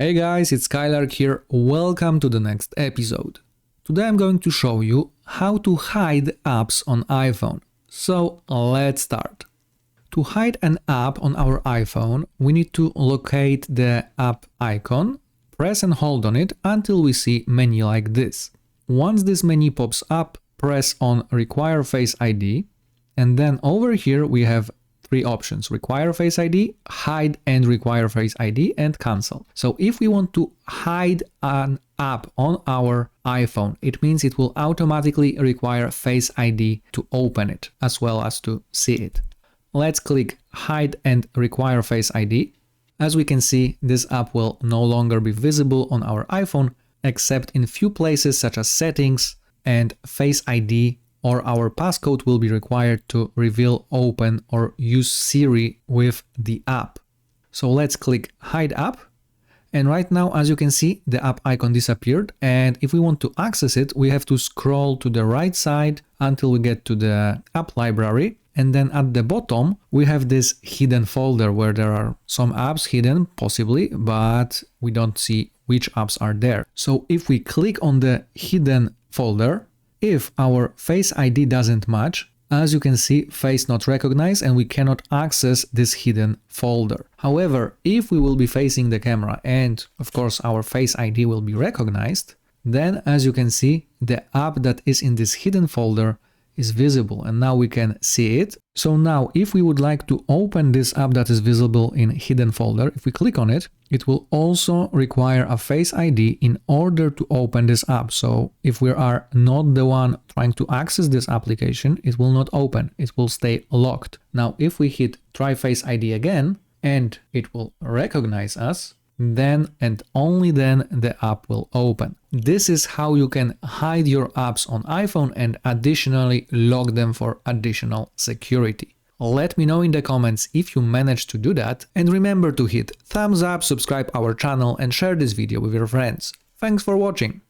Hey guys, it's Skylark here. Welcome to the next episode. Today I'm going to show you how to hide apps on iPhone. So let's start. To hide an app on our iPhone, we need to locate the app icon, press and hold on it until we see menu like this. Once this menu pops up, press on Require Face ID, and then over here we have three options: Require Face ID, Hide and Require Face ID, and Cancel. So if we want to hide an app on our iPhone, it means it will automatically require Face ID to open it as well as to see it. Let's click Hide and Require Face ID. As we can see, this app will no longer be visible on our iPhone except in few places such as Settings and Face ID, or our passcode will be required to reveal, open, or use Siri with the app. So let's click Hide App. And right now, as you can see, the app icon disappeared. And if we want to access it, we have to scroll to the right side until we get to the app library. And then at the bottom, we have this hidden folder where there are some apps hidden, possibly, but we don't see which apps are there. So if we click on the hidden folder, if our Face ID doesn't match, as you can see, face not recognized, and we cannot access this hidden folder. However, if we will be facing the camera and of course our Face ID will be recognized, then as you can see, the app that is in this hidden folder is visible, and now we can see it. So now if we would like to open this app that is visible in hidden folder, if we click on it, it will also require a Face ID in order to open this app. So if we are not the one trying to access this application, it will not open, it will stay locked. Now if we hit Try Face ID again and it will recognize us, then and only then the app will open. This is how you can hide your apps on iPhone and additionally lock them for additional security. Let me know in the comments if you managed to do that, and remember to hit thumbs up, subscribe our channel and share this video with your friends. Thanks for watching.